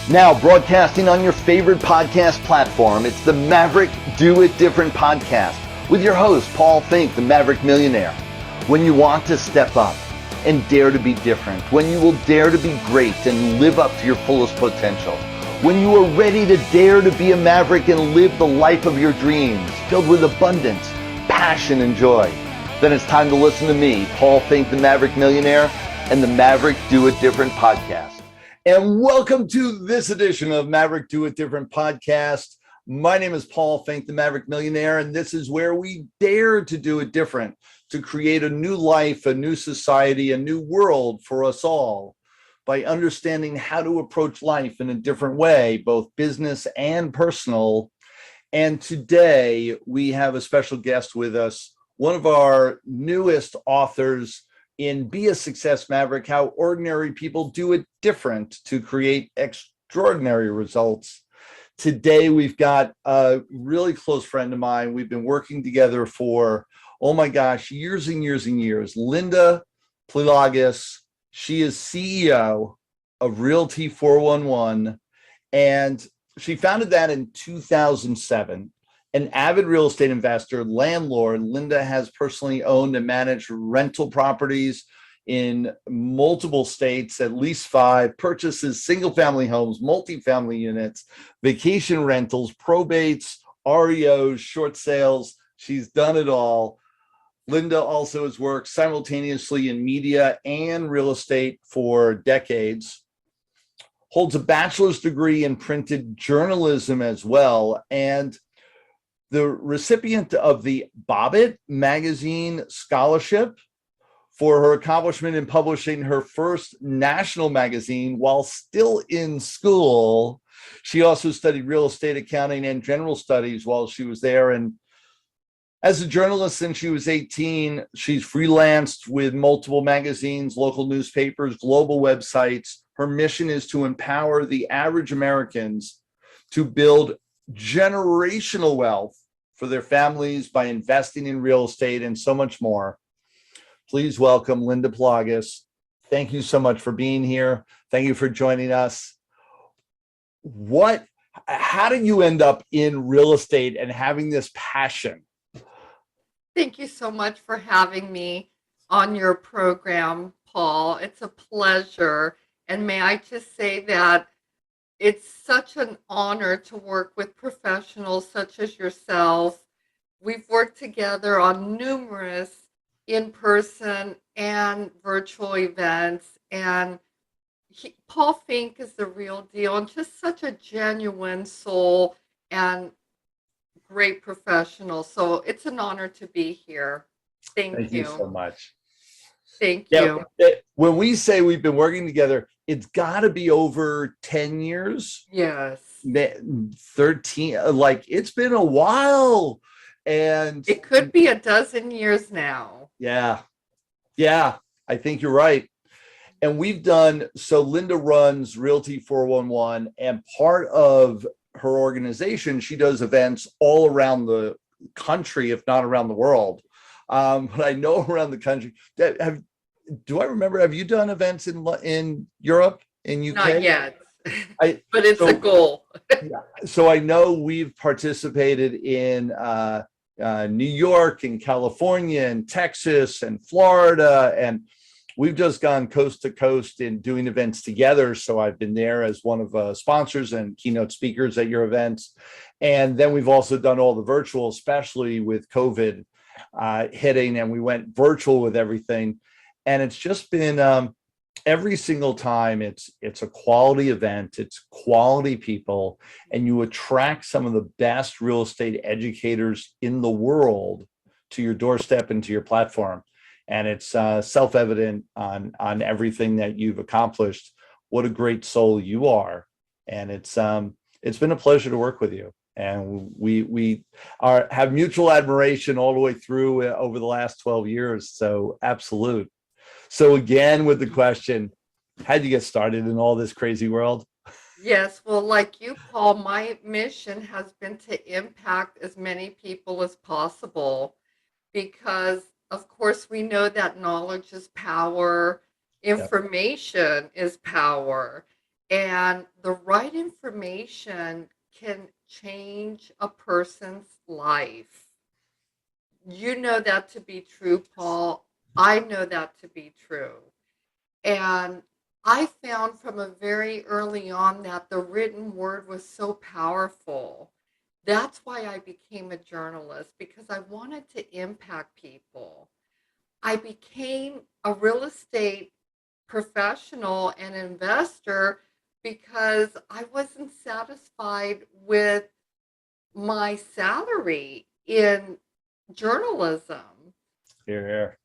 Now broadcasting on your favorite podcast platform, it's the Maverick Do It Different podcast with your host, Paul Finck, the Maverick Millionaire. When you want to step up and dare to be different, when you will dare to be great and live up to your fullest potential, when you are ready to dare to be a Maverick and live the life of your dreams, filled with abundance, passion, and joy, then it's time to listen to me, Paul Finck, the Maverick Millionaire, and the Maverick Do It Different podcast. And welcome to this edition of Maverick Do It Different podcast. My name is Paul Finck, the Maverick Millionaire, and this is where we dare to do it different, to create a new life, a new society, a new world for us all by understanding how to approach life in a different way, both business and personal. And today we have a special guest with us, one of our newest authors in Be a Success Maverick, How Ordinary People Do It Different to Create Extraordinary Results. Today, we've got a really close friend of mine. We've been working together for, oh my gosh, years and years and years. Linda Pliagas, she is CEO of Realty 411, and she founded that in 2007. An avid real estate investor, landlord, Linda has personally owned and managed rental properties in multiple states, at least 5, purchases single-family homes, multifamily units, vacation rentals, probates, REOs, short sales. She's done it all. Linda also has worked simultaneously in media and real estate for decades, holds a bachelor's degree in printed journalism as well, and the recipient of the Probates magazine scholarship for her accomplishment in publishing her first national magazine while still in school. She also studied real estate accounting and general studies while she was there. And as a journalist since she was 18, she's freelanced with multiple magazines, local newspapers, global websites. Her mission is to empower the average Americans to build generational wealth for their families by investing in real estate and so much more. Please welcome Linda Pliagas. Thank you so much for being here. Thank you for joining us. How did you end up in real estate and having this passion? Thank you so much for having me on your program, Paul. It's a pleasure. And may I just say that it's such an honor to work with professionals such as yourself. We've worked together on numerous in-person and virtual events. And Paul Finck is the real deal and just such a genuine soul and great professional. So it's an honor to be here. Thank you so much. Thank you. When we say we've been working together, it's got to be over 10 years. Yes. 13, like it's been a while. And it could be a dozen years now. Yeah, I think you're right. And so Linda runs Realty 411, and part of her organization, she does events all around the country, if not around the world. But I know around the country. Have you done events in Europe, in UK? Not yet, but it's a goal. So I know we've participated in New York and California and Texas and Florida, and we've just gone coast to coast in doing events together. So I've been there as one of sponsors and keynote speakers at your events. And then we've also done all the virtual, especially with COVID hitting, and we went virtual with everything. And it's just been every single time it's a quality event, it's quality people, and you attract some of the best real estate educators in the world to your doorstep and to your platform. And it's self-evident on everything that you've accomplished. What a great soul you are. And it's been a pleasure to work with you. And we have mutual admiration all the way through over the last 12 years. So absolute. So again, with the question, how'd you get started in all this crazy world? Yes, well, like you, Paul, my mission has been to impact as many people as possible because, of course, we know that knowledge is power, information is power. And the right information can change a person's life. You know that to be true, Paul. I know that to be true. And I found from a very early on that the written word was so powerful. That's why I became a journalist, because I wanted to impact people. I became a real estate professional and investor because I wasn't satisfied with my salary in journalism. Here, here.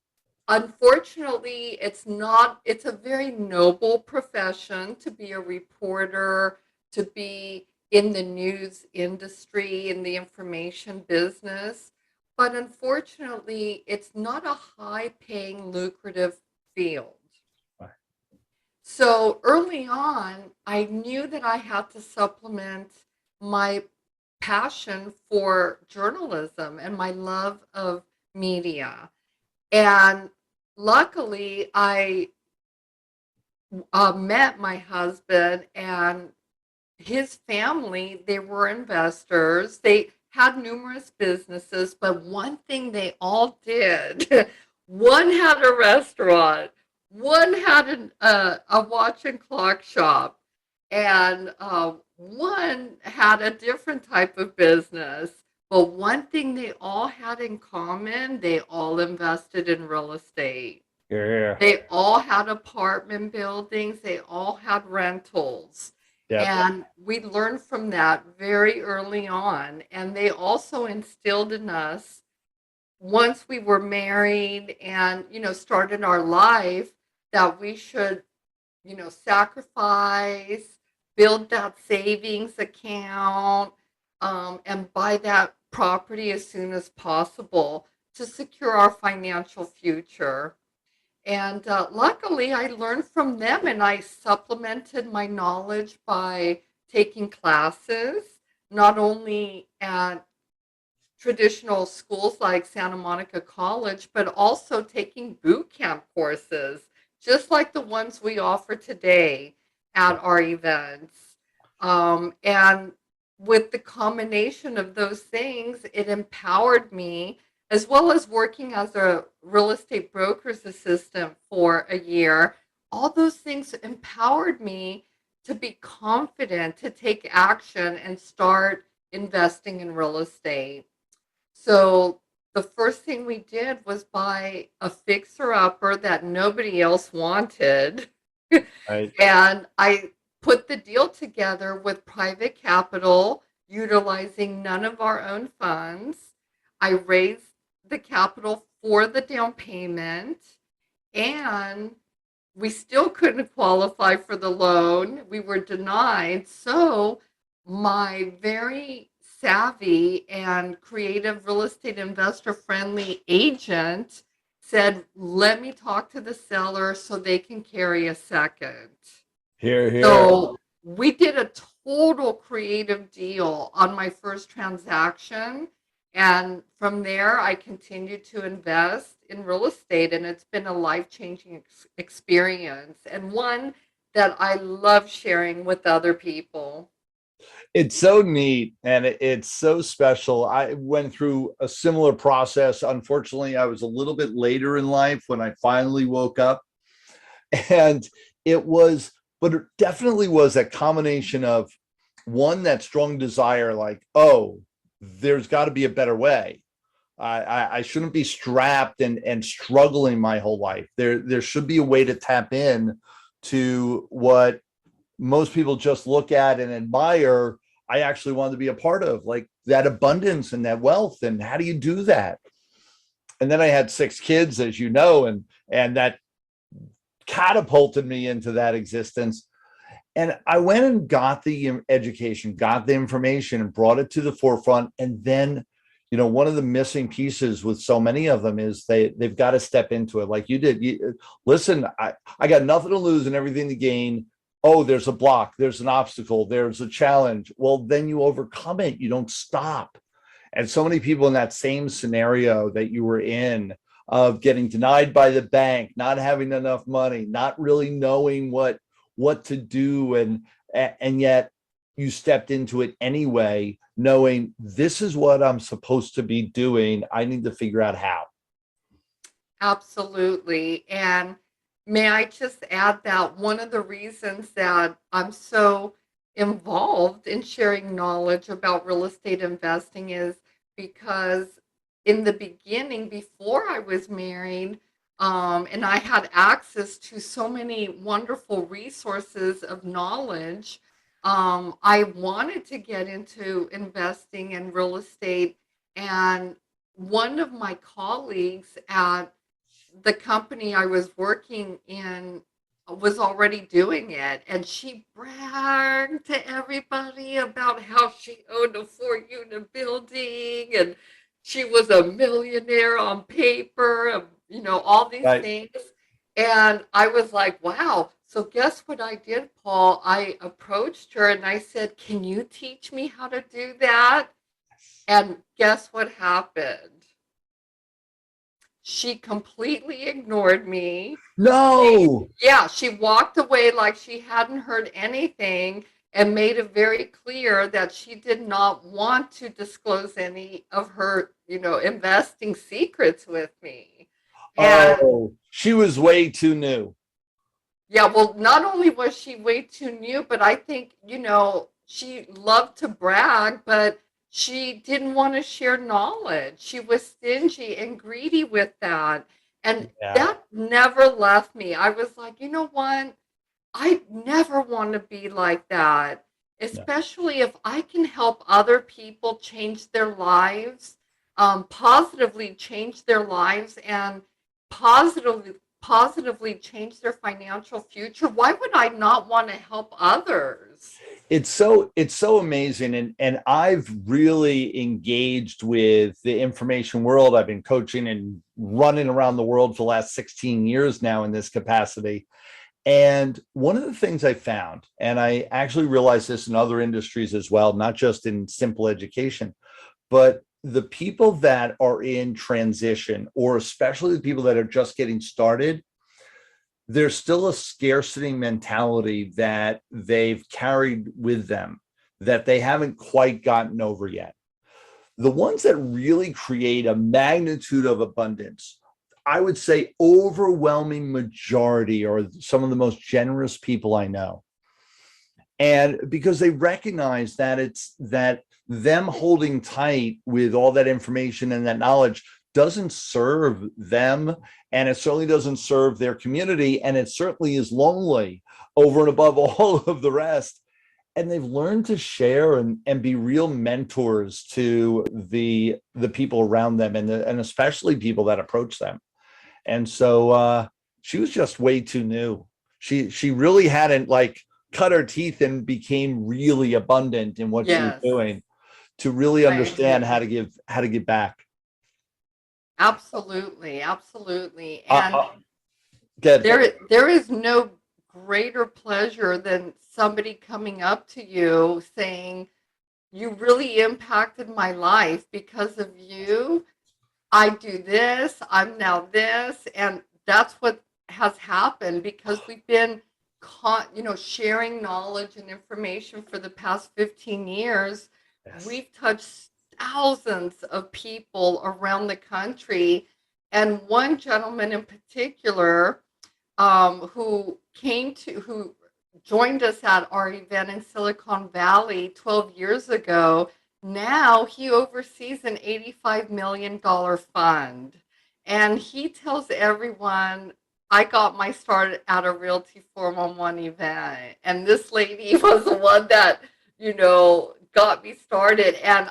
Unfortunately, it's not, it's a very noble profession to be a reporter, to be in the news industry, in the information business. But unfortunately, it's not a high paying, lucrative field. So early on, I knew that I had to supplement my passion for journalism and my love of media. And luckily, I met my husband and his family. They were investors. They had numerous businesses, but one thing they all did, one had a restaurant, one had a watch and clock shop, and one had a different type of business. But one thing they all had in common, they all invested in real estate. Here, here. They all had apartment buildings, they all had rentals. Yep. And we learned from that very early on. And they also instilled in us, once we were married and, started our life, that we should, sacrifice, build that savings account, and buy that property as soon as possible to secure our financial future. And luckily, I learned from them and I supplemented my knowledge by taking classes, not only at traditional schools like Santa Monica College, but also taking boot camp courses, just like the ones we offer today at our events. And with the combination of those things, it empowered me, as well as working as a real estate broker's assistant for a year. All those things empowered me to be confident, to take action and start investing in real estate. So the first thing we did was buy a fixer-upper that nobody else wanted. Right. And I put the deal together with private capital, utilizing none of our own funds. I raised the capital for the down payment, and we still couldn't qualify for the loan. We were denied. So my very savvy and creative real estate investor friendly agent said, let me talk to the seller so they can carry a second. Here, here. So we did a total creative deal on my first transaction. And from there, I continued to invest in real estate, and it's been a life-changing experience, and one that I love sharing with other people. It's so neat and it's so special. I went through a similar process. Unfortunately, I was a little bit later in life when I finally woke up. And it was, but it definitely was a combination of one, that strong desire, like, oh, there's got to be a better way. I shouldn't be strapped and struggling my whole life. There should be a way to tap in to what most people just look at and admire. I actually wanted to be a part of, like, that abundance and that wealth. And how do you do that? And then I had 6 kids, as you know, and that catapulted me into that existence. And I went and got the education, got the information, and brought it to the forefront. And then, one of the missing pieces with so many of them is they've got to step into it, like you did. Listen, I got nothing to lose and everything to gain. Oh, there's a block, there's an obstacle, there's a challenge. Well, then you overcome it. You don't stop. And so many people in that same scenario that you were in, of getting denied by the bank, not having enough money, not really knowing what what to do, and yet you stepped into it anyway, knowing this is what I'm supposed to be doing. I need to figure out how. Absolutely. And may I just add that one of the reasons that I'm so involved in sharing knowledge about real estate investing is because in the beginning, before I was married, and I had access to so many wonderful resources of knowledge, I wanted to get into investing in real estate. And one of my colleagues at the company I was working in was already doing it. And she bragged to everybody about how she owned a 4 unit building and she was a millionaire on paper, and, all these Right. things. And I was like, wow. So guess what I did, Paul? I approached her and I said, can you teach me how to do that? And guess what happened? She completely ignored me. No. She walked away like she hadn't heard anything and made it very clear that she did not want to disclose any of her, investing secrets with me. And Oh, she was way too new. yeah, well, not only was she way too new, but I think, she loved to brag, but she didn't want to share knowledge. She was stingy and greedy with that. And Yeah. that never left me. I was like, you know what? I never want to be like that, No. especially if I can help other people change their lives, positively change their lives, and positively change their financial future. Why would I not want to help others? It's so amazing, and I've really engaged with the information world. I've been coaching and running around the world for the last 16 years now in this capacity. And one of the things I found, and I actually realized this in other industries as well, not just in simple education, but the people that are in transition, or especially the people that are just getting started, there's still a scarcity mentality that they've carried with them that they haven't quite gotten over yet. The ones that really create a magnitude of abundance, I would say overwhelming majority are some of the most generous people I know. And because they recognize that it's that them holding tight with all that information and that knowledge doesn't serve them, and it certainly doesn't serve their community, and it certainly is lonely over and above all of the rest. And they've learned to share and be real mentors to the people around them, and especially people that approach them. And so she was just way too new. She really hadn't like cut her teeth and became really abundant in what she was Yes, doing to really I understand agree. how to give back. Absolutely, absolutely. Uh, And uh, Good. there is no greater pleasure than somebody coming up to you saying, you really impacted my life because of you. I do this, I'm now this, and that's what has happened because we've been sharing knowledge and information for the past 15 years. Yes. We've touched thousands of people around the country, and one gentleman in particular, who joined us at our event in Silicon Valley 12 years ago. Now he oversees an $85 million fund. And he tells everyone, I got my start at a Realty 411 event. And this lady was the one that, got me started. And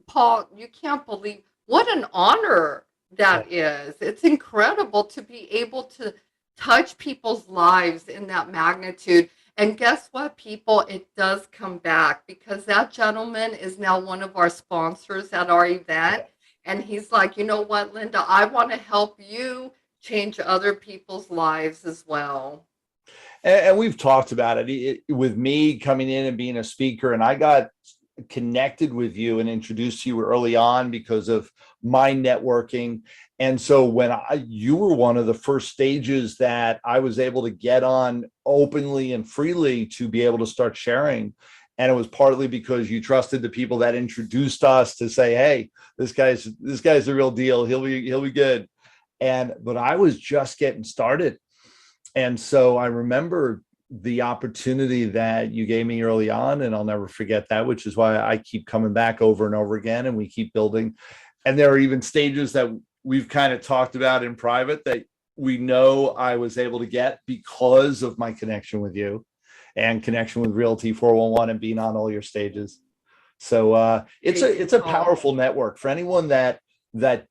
Paul, you can't believe what an honor Yeah. that is. It's incredible to be able to touch people's lives in that magnitude. And guess what, people? It does come back because that gentleman is now one of our sponsors at our event. And he's like, you know what, Linda, I want to help you change other people's lives as well. And we've talked about with me coming in and being a speaker, and I got connected with you and introduced you early on because of my networking. And so you were one of the first stages that I was able to get on openly and freely to be able to start sharing. And it was partly because you trusted the people that introduced us to say, hey, this guy's the real deal. He'll be good. But I was just getting started. And so I remember the opportunity that you gave me early on, and I'll never forget that, which is why I keep coming back over and over again, and we keep building. And there are even stages that we've kind of talked about in private that we know I was able to get because of my connection with you and connection with Realty 411 and being on all your stages. So it's a powerful network for anyone that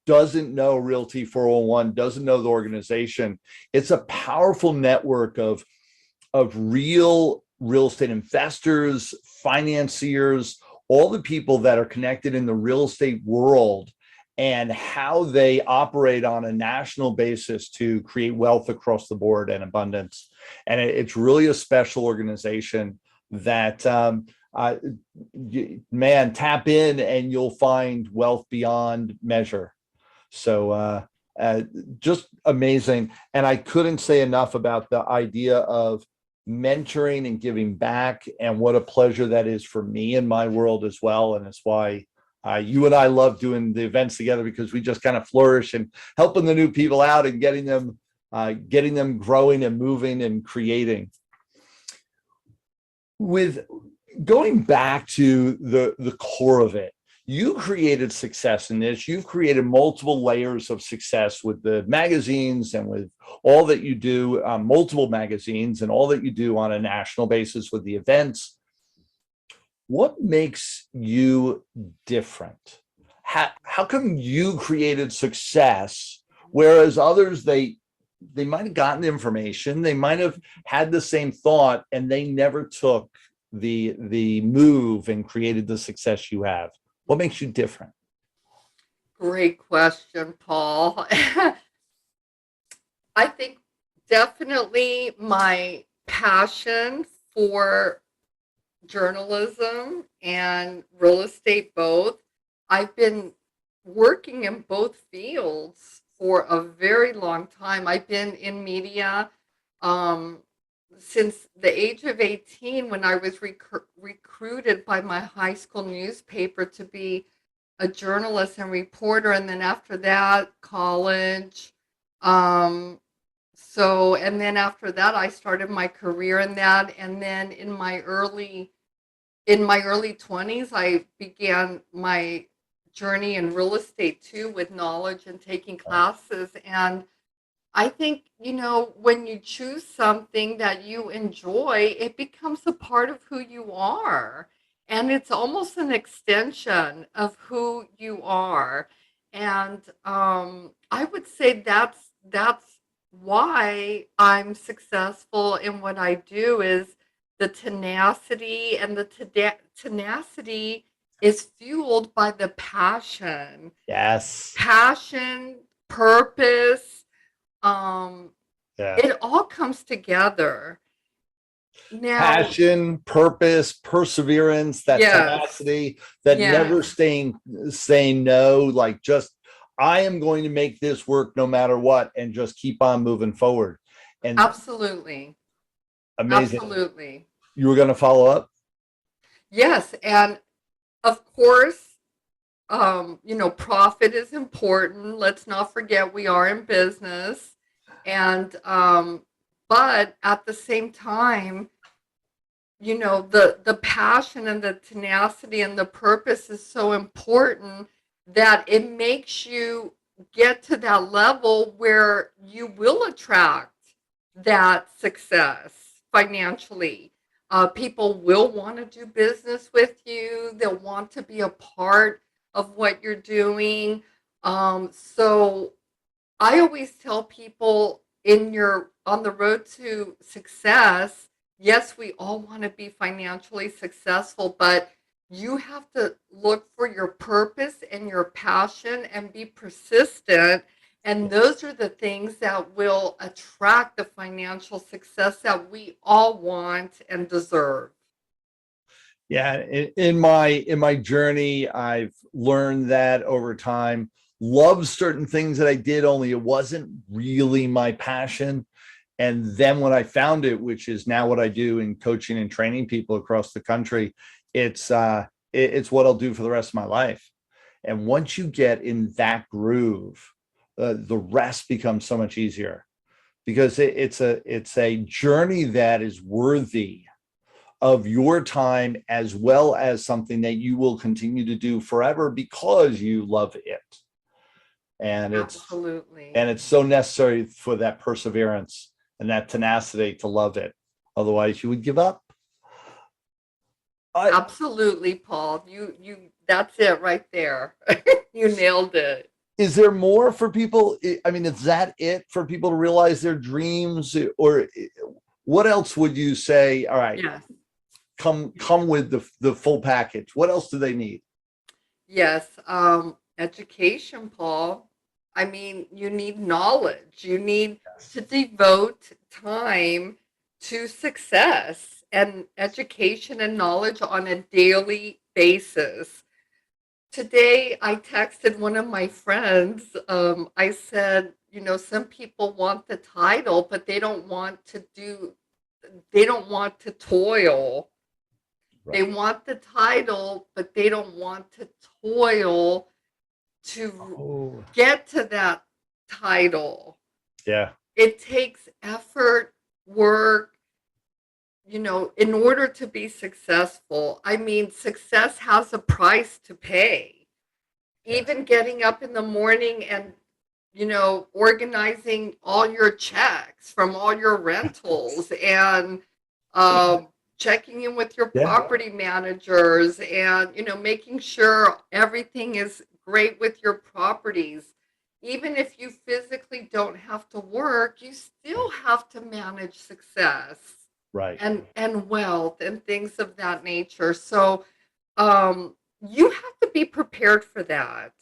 doesn't know Realty 401, doesn't know the organization. It's a powerful network of real estate investors, financiers, all the people that are connected in the real estate world and how they operate on a national basis to create wealth across the board and abundance. And it's really a special organization that, man, tap in and you'll find wealth beyond measure. So just amazing. And I couldn't say enough about the idea of mentoring and giving back, and what a pleasure that is for me in my world as well. And it's why you and I love doing the events together, because we just kind of flourish and helping the new people out and getting them growing and moving and creating. With going back to the core of it, you created success in this. You've created multiple layers of success with the magazines and with all that you do, multiple magazines and all that you do on a national basis with the events. What makes you different? How come you created success, whereas others, they might have gotten information, they might have had the same thought, and they never took the move and created the success you have? What makes you different? Great question, Paul. I think definitely my passion for journalism and real estate both. I've been working in both fields for a very long time. I've been in media since the age of 18, when I was recruited by my high school newspaper to be a journalist and reporter. And then after that, college. And then after that, I started my career in that. And then in my early 20s, I began my journey in real estate too, with knowledge and taking classes. And I think, when you choose something that you enjoy, it becomes a part of who you are. And it's almost an extension of who you are. And I would say that's why I'm successful in what I do, is the tenacity, and the tenacity is fueled by the passion. Yes. Passion, purpose, Yeah. it all comes together. Now, Passion, purpose, perseverance, that tenacity, that never saying no, like just, I am going to make this work no matter what, and just keep on moving forward. And absolutely. amazing. Absolutely. You were going to follow up? Yes. And of course, profit is important. Let's not forget we are in business. And, but at the same time, the passion and the tenacity and the purpose is so important that it makes you get to that level where you will attract that success financially. People will want to do business with you. They'll want to be a part of what you're doing. So I always tell people, on the road to success, yes, we all want to be financially successful, but you have to look for your purpose and your passion and be persistent. And those are the things that will attract the financial success that we all want and deserve. Yeah, in my journey, I've learned that over time, loved certain things that I did, only it wasn't really my passion. And then when I found it, which is now what I do in coaching and training people across the country, it's what I'll do for the rest of my life. And once you get in that groove, the rest becomes so much easier, because it's a journey that is worthy of your time, as well as something that you will continue to do forever because you love it. And Absolutely. it's so necessary for that perseverance and that tenacity to love it. Otherwise, you would give up. Absolutely, Paul. That's it right there. You nailed it. Is there more for people? I mean, is that it for people to realize their dreams, or what else would you say? All right, Yes. come with the full package. What else do they need? Yes. Education, Paul. I mean, you need knowledge. You need to devote time to success and education and knowledge on a daily basis. Today, I texted one of my friends. I said, some people want the title, but they don't want to toil. They Right. want the title, but they don't want to toil to Oh, get to that title. yeah. It takes effort, work, in order to be successful. I mean, success has a price to pay. Yes. Even getting up in the morning and, organizing all your checks from all your rentals and um, checking in with your Yeah. property managers and, making sure everything is great with your properties. Even if you physically don't have to work, you still have to manage success Right. and wealth and things of that nature. So you have to be prepared for that.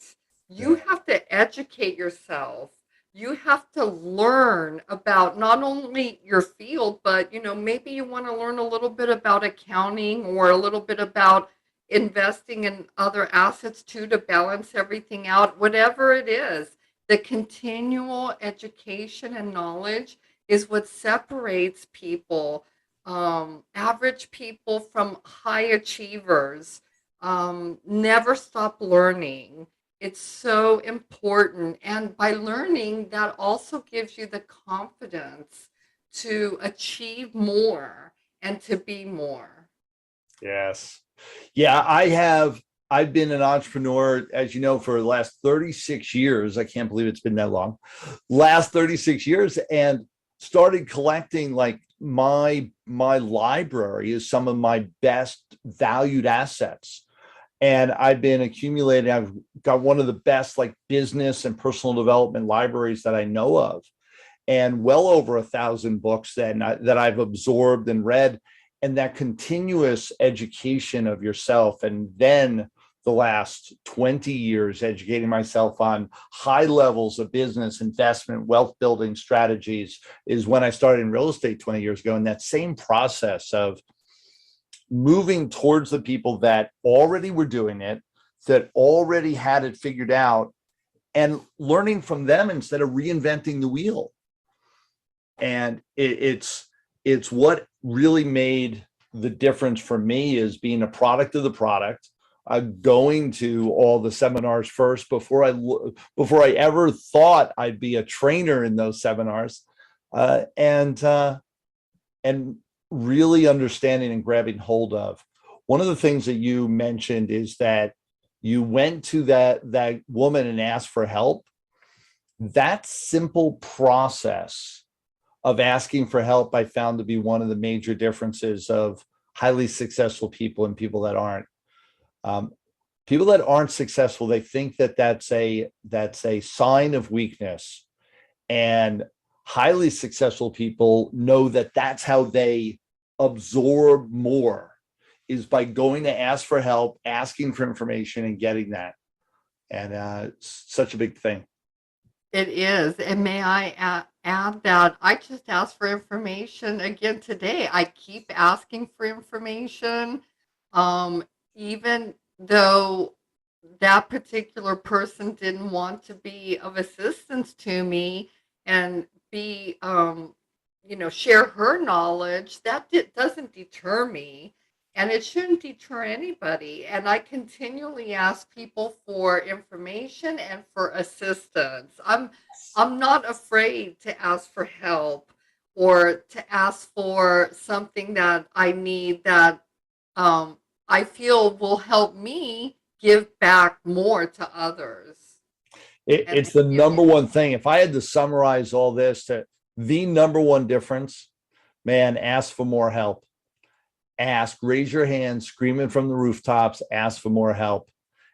You Yeah. have to educate yourself. You have to learn about not only your field, but maybe you want to learn a little bit about accounting or a little bit about investing in other assets too, to balance everything out. Whatever it is, the continual education and knowledge is what separates people, average people from high achievers. Never stop learning. It's so important. And by learning, that also gives you the confidence to achieve more and to be more. Yes. Yeah, I've been an entrepreneur, as you know, for the last 36 years. I can't believe it's been that long. Last 36 years, and started collecting, like, my library is some of my best valued assets. And I've been accumulating, I've got one of the best, like, business and personal development libraries that I know of, and well over 1,000 books that I've absorbed and read. And that continuous education of yourself, and then the last 20 years educating myself on high levels of business, investment, wealth building strategies, is when I started in real estate 20 years ago. And that same process of moving towards the people that already were doing it, that already had it figured out, and learning from them instead of reinventing the wheel. And it's what really made the difference for me, is being a product of the product. Going to all the seminars first before I ever thought I'd be a trainer in those seminars, and really understanding and grabbing hold of. One of the things that you mentioned is that you went to that woman and asked for help. That simple process of asking for help, I found to be one of the major differences of highly successful people and people that aren't. Um, People that aren't successful, they think that that's a sign of weakness, and highly successful people know that that's how they absorb more, is by going to ask for help, asking for information, and getting that. And it's such a big thing. It is. And may I add that I just asked for information again today. I keep asking for information, um, even though that particular person didn't want to be of assistance to me and be, share her knowledge, that doesn't deter me. And it shouldn't deter anybody. And I continually ask people for information and for assistance. I'm not afraid to ask for help or to ask for something that I need that I feel will help me give back more to others. And It's the number one thing. If I had to summarize all this, to the number one difference, man, ask for more help. Ask, raise your hand, screaming from the rooftops, ask for more help.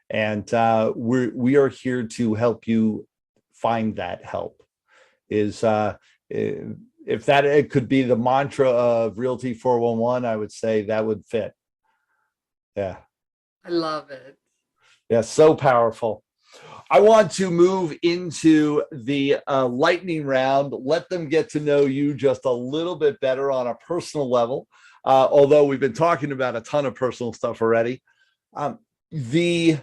And we are here to help you find that help. Is if that it could be the mantra of Realty 411, I would say that would fit. Yeah. I love it. Yeah, so powerful. I want to move into the lightning round. Let them get to know you just a little bit better on a personal level. Although we've been talking about a ton of personal stuff already. We've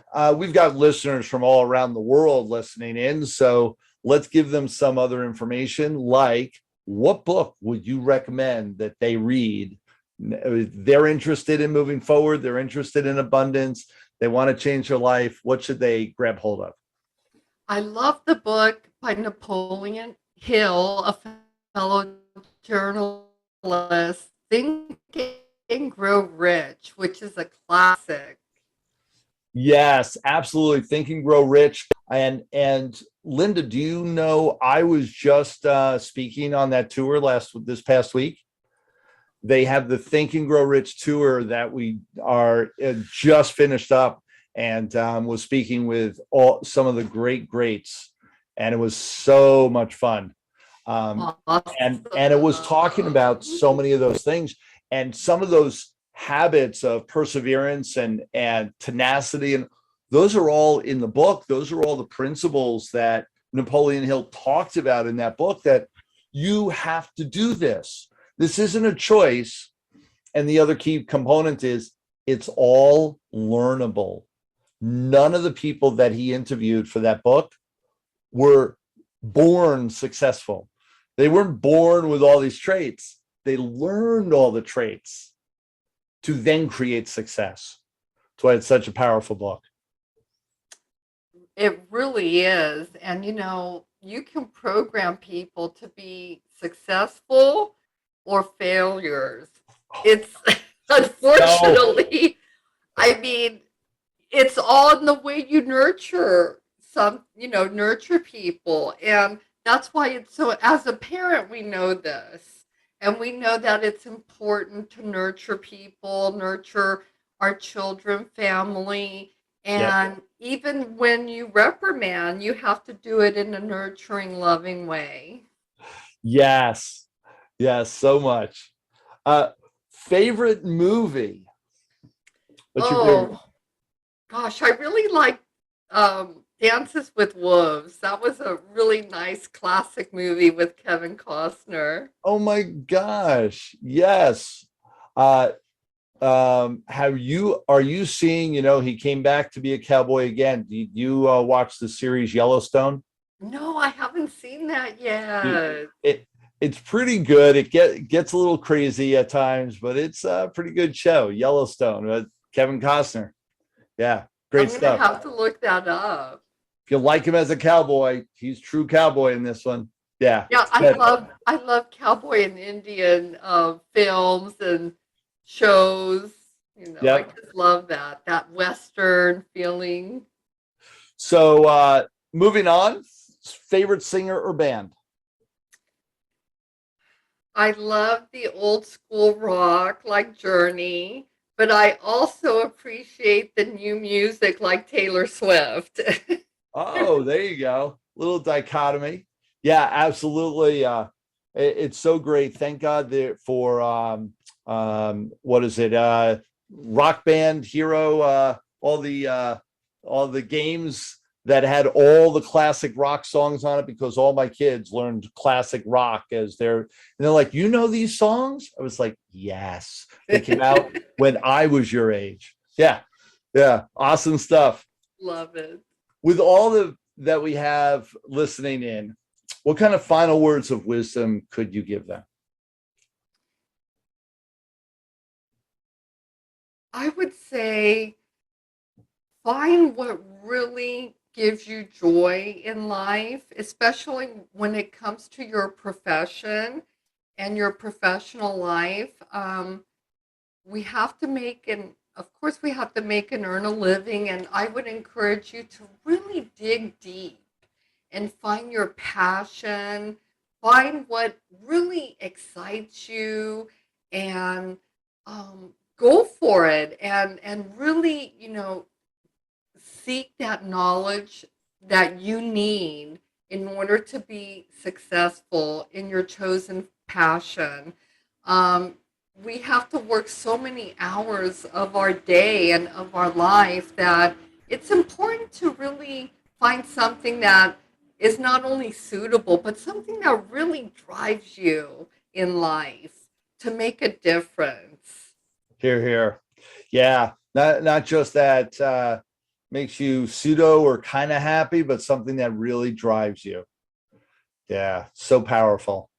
got listeners from all around the world listening in. So let's give them some other information, like what book would you recommend that they read? They're interested in moving forward. They're interested in abundance. They want to change their life. What should they grab hold of? I love the book by Napoleon Hill, a fellow journalist, Think and Grow Rich, which is a classic. Yes, absolutely. Think and Grow Rich. And Linda, do you know I was just speaking on that tour this past week? They have the Think and Grow Rich tour that we are just finished up, and was speaking with some of the greats, and it was so much fun. Awesome. And it was talking about so many of those things and some of those habits of perseverance and tenacity, and those are all in the book. Those are all the principles that Napoleon Hill talked about in that book, that you have to do this. This isn't a choice. And the other key component is it's all learnable. None of the people that he interviewed for that book were born successful. They weren't born with all these traits. They learned all the traits to then create success. That's why it's such a powerful book. It really is. And you can program people to be successful or failures. It's unfortunately, I mean, it's all in the way you nurture nurture people. And that's why it's so, as a parent, we know this. And we know that it's important to nurture people, nurture our children, family. And even when you reprimand, you have to do it in a nurturing, loving way. Yes. Yes, so much. Favorite movie? Gosh, I really like Dances with Wolves. That was a really nice classic movie with Kevin Costner. Oh my gosh. Yes. Are you seeing, he came back to be a cowboy again. Did you watch the series Yellowstone? No, I haven't seen that yet. It's pretty good. It gets a little crazy at times, but it's a pretty good show. Yellowstone with Kevin Costner. Yeah, great stuff. I'm gonna have to look that up. If you like him as a cowboy, he's true cowboy in this one. Yeah. Yeah, I love cowboy and Indian films and shows. I just love that Western feeling. So moving on, favorite singer or band? I love the old school rock like Journey, but I also appreciate the new music like Taylor Swift. Oh, there you go. Little dichotomy. Yeah, absolutely. It's so great. Thank God for what is it? Rock Band Hero, all the games that had all the classic rock songs on it, because all my kids learned classic rock and they're like, these songs? I was like, yes. They came out when I was your age. Yeah. Yeah. Awesome stuff. Love it. With all that we have listening in, what kind of final words of wisdom could you give them? I would say find what really gives you joy in life, especially when it comes to your profession and your professional life. We have to make of course, we have to make and earn a living. And I would encourage you to really dig deep and find your passion, find what really excites you, and go for it. And really, seek that knowledge that you need in order to be successful in your chosen passion. We have to work so many hours of our day and of our life that it's important to really find something that is not only suitable, but something that really drives you in life to make a difference. Here, here. Yeah, not just that makes you pseudo or kind of happy, but something that really drives you. Yeah, so powerful.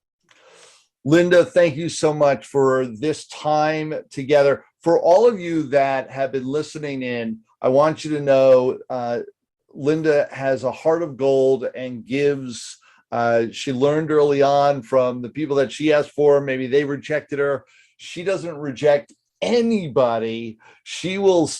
Linda, thank you so much for this time together. For all of you that have been listening in, I want you to know Linda has a heart of gold and gives. She learned early on from the people that she asked for. Maybe they rejected her. She doesn't reject anybody. She will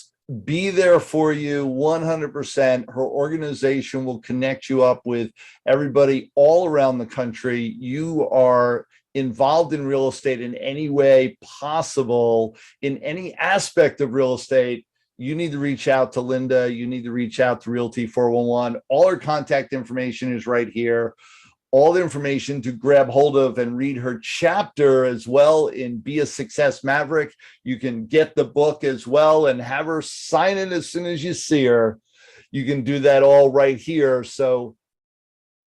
be there for you 100%. Her organization will connect you up with everybody all around the country. You are involved in real estate in any way possible, in any aspect of real estate, you need to reach out to Linda. You need to reach out to Realty 411. All her contact information is right here. All the information to grab hold of and read her chapter as well in Be a Success Maverick. You can get the book as well and have her sign it as soon as you see her. You can do that all right here. So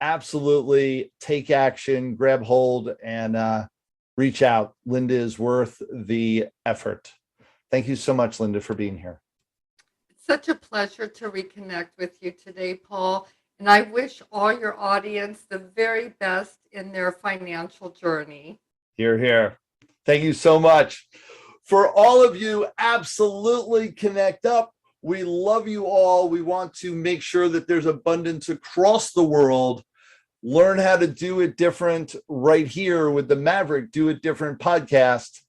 absolutely take action, grab hold, and reach out. Linda is worth the effort. Thank you so much, Linda, for being here. It's such a pleasure to reconnect with you today, Paul. And I wish all your audience the very best in their financial journey. Hear, hear. Thank you so much. For all of you, absolutely connect up. We love you all. We want to make sure that there's abundance across the world. Learn how to do it different right here with the Maverick Do It Different podcast.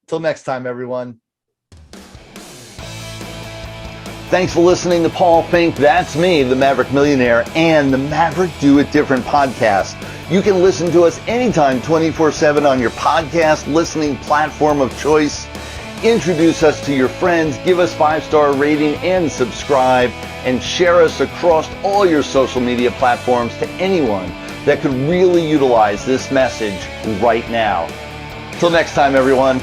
Till next time, everyone. Thanks for listening to Paul Finck. That's me, the Maverick Millionaire, and the Maverick Do It Different podcast. You can listen to us anytime, 24/7 on your podcast listening platform of choice. Introduce us to your friends, give us 5-star rating and subscribe, and share us across all your social media platforms to anyone that could really utilize this message right now. Till next time, everyone.